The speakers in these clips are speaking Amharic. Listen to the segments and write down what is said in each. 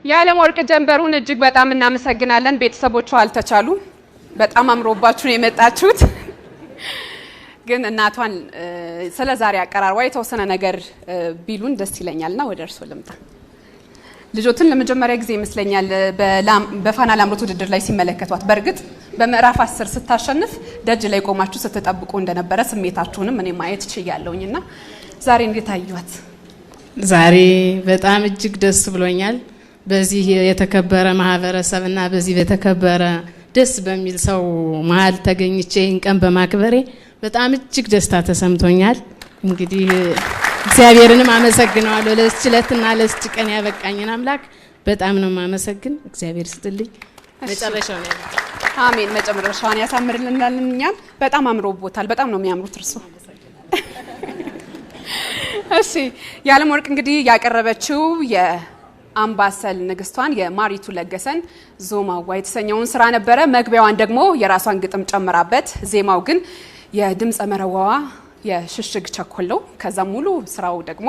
የዓለም ወርቅ ጀንበሩን እጅግ በጣም እናመሰግናለን። ቤተሰቦቿ አልተቻሉ በጣም አምሮባችሁ ነው የመጣችሁት። ግን እናቷን ስለዛሬ አቀራርባ የተወሰነ ነገር ቢሉን ደስ ይለኛልና ወደ እርሱ ልምጣ። ልጆትን ለመጀመሪያ ጊዜ ይመስለኛል በፋና ላምሮት ውድድር ላይ ሲመለከቷት፣ በርግጥ በምዕራፍ 10 ስታሸንፍ ደጅ ላይ ቆማችሁ ስትጠብቁ እንደነበረ ስሜታችሁንም እኔ ማየት ችያለሁኝና ዛሬ እንዴት አዩት? ዛሬ በጣም እጅግ ደስ ብሎኛል። በዚህ የተከበረ ማህበረሰብና በዚህ የተከበረ ደስ በሚል ሰው መሃል ተገኝቼ እንቀን በማክበሬ በጣም እጅግ ደስታ ተሰምቶኛል። እንግዲህ እግዚአብሔርንም አመሰግናለሁ ለስችለትና ለስጭቀን ያበቃኝን አምላክ በጣም ነው ማመሰግን። እግዚአብሔር ይስጥልኝ። መጨረሻው ነው። አሜን። መጨረሻውን ያሳምርልናል። እኛም በጣም አምሮቦታል። በጣም ነው የሚያምሩት እርሱ። እሺ የዓለም ወርቅ እንግዲህ ያቀረበችው የአምባሰል ንግስቷን የማሪቱ ለገሰን ዞማዋ የተሰኘውን ስራ ነበረ። መግቢያዋን ደግሞ የራሷን ግጥም ጨምራበት፣ ዜማው ግን የድምጸ መረዋዋ የሽሽግ ቸኮሎ፣ ከዛ ሙሉ ስራው ደግሞ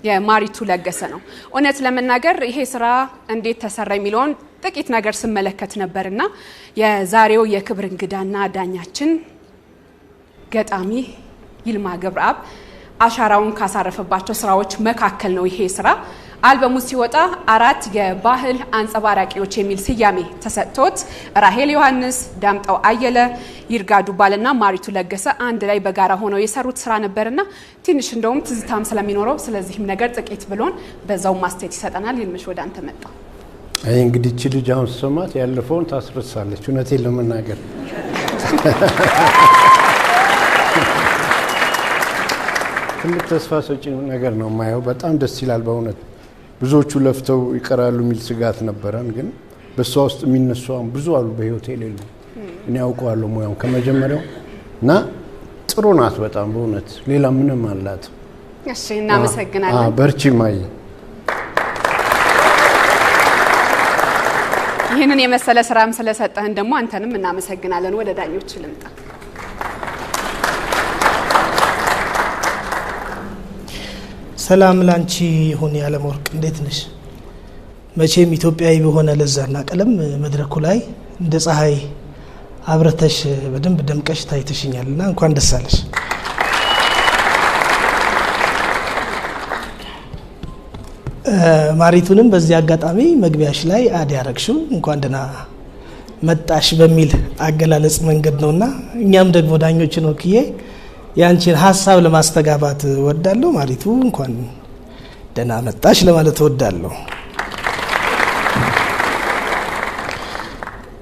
የማሪቱ ለገሰ ነው። እውነት ለመናገር ይሄ ስራ እንዴት ተሰራ የሚለውን ጥቂት ነገር ስመለከት ነበርና የዛሬው የክብር እንግዳና ዳኛችን ገጣሚ ይልማ ገብረአብ አሻራውን ካሳረፈባቸው ስራዎች መካከል ነው ይሄ ስራ። አልበሙ ሲወጣ 4 የባህል አንጸባራቂዎች የሚል ስያሜ ተሰጥቶት ራሄል ዮሐንስ፣ ዳምጠው አየለ፣ ይርጋ ዱባልና ማሪቱ ለገሰ አንድ ላይ በጋራ ሆነው የሰሩት ስራ ነበርና ትንሽ እንደውም ትዝታም ስለሚኖረው ስለዚህም ነገር ጥቂት ብሎን በዛው ማስተያየት ይሰጠናል። ይልምሽ ወደ አንተ መጣ። አይ እንግዲህ እቺ ልጅ አሁን ሰማት ያለፈውን ታስረሳለች። እውነቴን ለመናገር ትልቅ ተስፋ ሰጪ ነገር ነው ማየው። በጣም ደስ ይላል በእውነት። ብዙዎቹ ለፍተው ይቀራሉ የሚል ስጋት ነበረን፣ ግን በሷ ውስጥ የሚነሱ ብዙ አሉ በህይወቴ ሌሉ። እኔ አውቀዋለሁ ሙያውን ከመጀመሪያው እና ጥሩ ናት በጣም በእውነት። ሌላ ምንም አላት። እሺ እናመሰግናለን። በርቺ ማይ። ይህንን የመሰለ ስራም ስለሰጠህን ደግሞ አንተንም እናመሰግናለን። ወደ ዳኞች ልምጣ። ሰላም ላንቺ ይሁን የዓለም ወርቅ፣ እንዴት ነሽ? መቼም ኢትዮጵያዊ በሆነ ለዛና ቀለም መድረኩ ላይ እንደ ፀሐይ አብረተሽ በደንብ ደምቀሽ ታይተሽኛልና እንኳን ደስ አለሽ። ማሪቱንም በዚህ አጋጣሚ መግቢያሽ ላይ አድ ያረግሽው እንኳን ደህና መጣሽ በሚል አገላለጽ መንገድ ነውና እኛም ደግሞ ዳኞችን ወክዬ ያንቺን ሐሳብ ለማስተጋባት ወዳለሁ። ማሪቱ እንኳን ደህና መጣሽ ለማለት ወዳለሁ።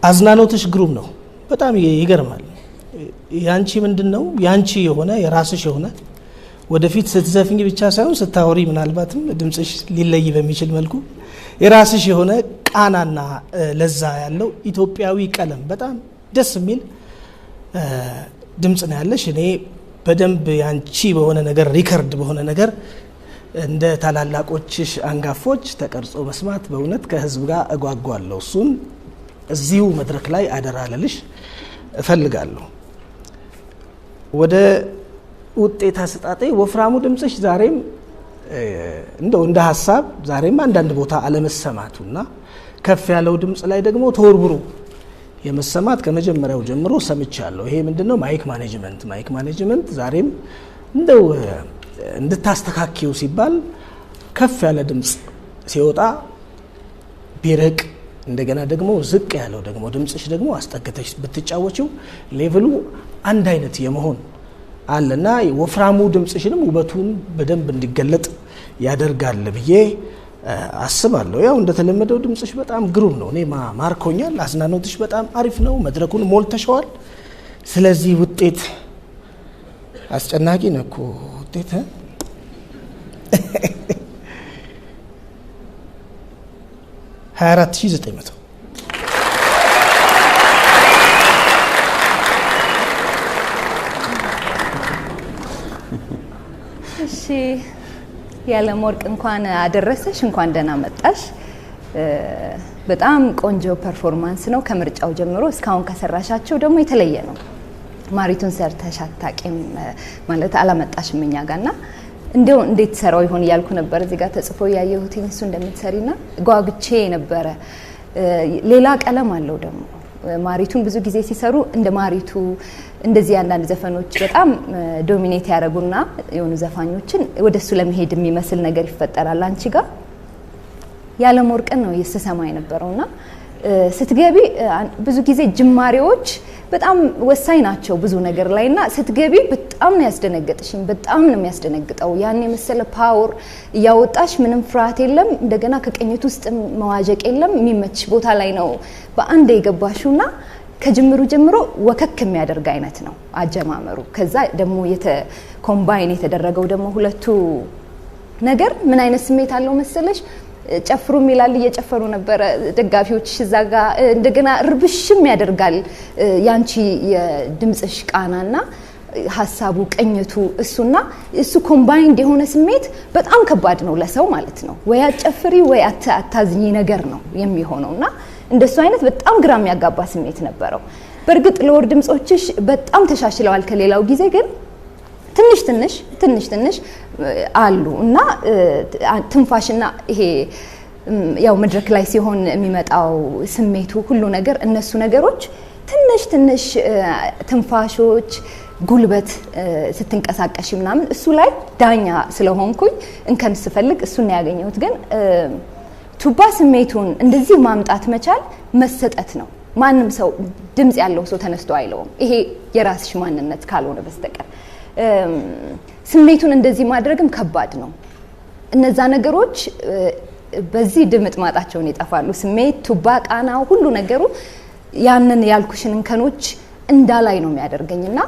አዝናኖትሽ ግሩም ነው፣ በጣም ይገርማል። ያንቺ ምንድነው ያንቺ የሆነ የራስሽ የሆነ ወደፊት ስትዘፍኝ ብቻ ሳይሆን ስታወሪ ምናልባትም ድምጽሽ ሊለይ በሚችል መልኩ የራስሽ የሆነ ቃናና ለዛ ያለው ኢትዮጵያዊ ቀለም በጣም ደስ የሚል ድምጽ ነው ያለሽ። እኔ በደንብ ያንቺ በሆነ ነገር ሪከርድ በሆነ ነገር እንደ ታላላቆችሽ አንጋፎች ተቀርጾ መስማት በእውነት ከህዝብ ጋር እጓጓለሁ። እሱን እዚሁ መድረክ ላይ አደራለልሽ እፈልጋለሁ። ወደ ውጤት አሰጣጤ ወፍራሙ ድምጽሽ ዛሬም እንደው እንደ ሀሳብ ዛሬም አንዳንድ ቦታ አለመሰማቱና ከፍ ያለው ድምጽ ላይ ደግሞ ተወርብሮ የመሰማት ከመጀመሪያው ጀምሮ ሰምቻለሁ። ይሄ ምንድነው? ማይክ ማኔጅመንት ዛሬም እንደው እንድታስተካክዩ ሲባል ከፍ ያለ ድምጽ ሲወጣ ቢረቅ እንደገና ደግሞ ዝቅ ያለው ደግሞ ድምጽሽ ደግሞ አስጠግተሽ ብትጫወቺው ሌቭሉ አንድ አይነት የመሆን አለና ወፍራሙ ድምጽሽንም ውበቱን በደንብ እንዲገለጥ ያደርጋል ብዬ አስባለሁ። ያው እንደተለመደው ድምጽሽ በጣም ግሩም ነው። እኔ ማርኮኛል። አዝናኖትሽ በጣም አሪፍ ነው። መድረኩን ሞልተሽዋል። ስለዚህ ውጤት አስጨናቂ ነው እኮ ውጤት 24900 እሺ የዓለም ወርቅ እንኳን አደረሰሽ፣ እንኳን ደህና መጣሽ። በጣም ቆንጆ ፐርፎርማንስ ነው። ከምርጫው ጀምሮ እስካሁን ከሰራሻቸው ደግሞ የተለየ ነው። ማሪቱን ሰርተሽ አታውቂም ማለት አላመጣሽም እኛ ጋርና እንደው እንዴት ሰራው ይሆን ያልኩ ነበር እዚህ ጋር ተጽፎ ያየሁት እሱ እንደምትሰሪና ጓጉቼ ነበር። ሌላ ቀለም አለው ደግሞ ማሪቱን ብዙ ጊዜ ሲሰሩ እንደ ማሪቱ እንደዚህ አንዳንድ ዘፈኖች በጣም ዶሚኔት ያደርጉና የሆኑ ዘፋኞችን ወደሱ ለመሄድ የሚመስል ነገር ይፈጠራል። አንቺ ጋር ያለም ወርቅን ነው የሰሰማ የነበረውና ስትገቢ ብዙ ጊዜ ጅማሬዎች በጣም ወሳኝ ናቸው ብዙ ነገር ላይና ስትገቢ በጣም ነው ያስደነገጥሽኝ። በጣም ነው የሚያስደነግጠው ያን የመሰለ ፓወር ያወጣሽ ምንም ፍርሃት የለም። እንደገና ከቀኝቱ ውስጥ መዋጀቅ የለም። የሚመች ቦታ ላይ ነው በአንድ የገባሽውና ከጅምሩ ጀምሮ ወከክ የሚያደርግ አይነት ነው አጀማመሩ። ከዛ ደግሞ ኮምባይን የተደረገው ደግሞ ሁለቱ ነገር ምን አይነት ስሜት አለው መሰለሽ? ጨፍሩ ሚላል እየጨፈሩ ነበር ደጋፊዎች እዛጋ እንደገና ርብሽም ያደርጋል ያንቺ የድምጽሽ ቃናና ሐሳቡ ቀኝቱ እሱና እሱ ኮምባይንድ የሆነ ስሜት በጣም ከባድ ነው ለሰው ማለት ነው። ወይ አጨፍሪ ወይ አታዝኝ ነገር ነው የሚሆነውና እንደሱ አይነት በጣም ግራ የሚያጋባ ስሜት ነበረው። በርግጥ ለወር ድምጾችሽ በጣም ተሻሽለዋል ከሌላው ጊዜ ግን ትንሽ አሉ እና ትንፋሽና ይሄ ያው መድረክ ላይ ሲሆን የሚመጣው ስሜቱ ሁሉ ነገር እነሱ ነገሮች ትንሽ ትንፋሾች ጉልበት ስትንቀሳቀሽ ምናምን እሱ ላይ ዳኛ ስለሆንኩኝ እንከን ስፈልግ እሱን ያገኘሁት። ግን ቱባ ስሜቱን እንደዚህ ማምጣት መቻል መሰጠት ነው። ማንም ሰው ድምጽ ያለው ሰው ተነስቶ አይለውም ይሄ የራስሽ ማንነት ካልሆነ በስተቀር ስሜቱን እንደዚህ ማድረግም ከባድ ነው። እነዛ ነገሮች በዚህ ድምጥ ማጣቸውን ይጠፋሉ። ስሜት ቱባ ቃናው ሁሉ ነገሩ ያንን ያልኩሽን እንከኖች እንዳላይ ነው የሚያደርገኝና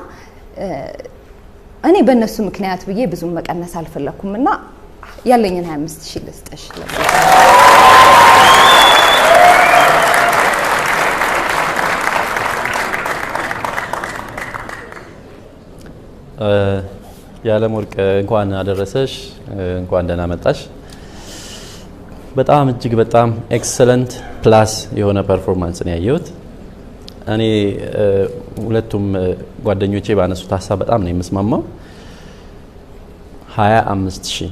እኔ በእነሱ ምክንያት ብዬ ብዙም መቀነስ አልፈለኩምና ያለኝን 25000 ልስጥሽ። ያለም ወርቅ እንኳን አደረሰሽ፣ እንኳን ደህና መጣሽ። በጣም እጅግ በጣም ኤክሰለንት ፕላስ የሆነ ፐርፎርማንስ ነው ያየሁት። እኔ ሁለቱም ጓደኞቼ ባነሱት ሀሳብ በጣም ነው የምስማማው። 25000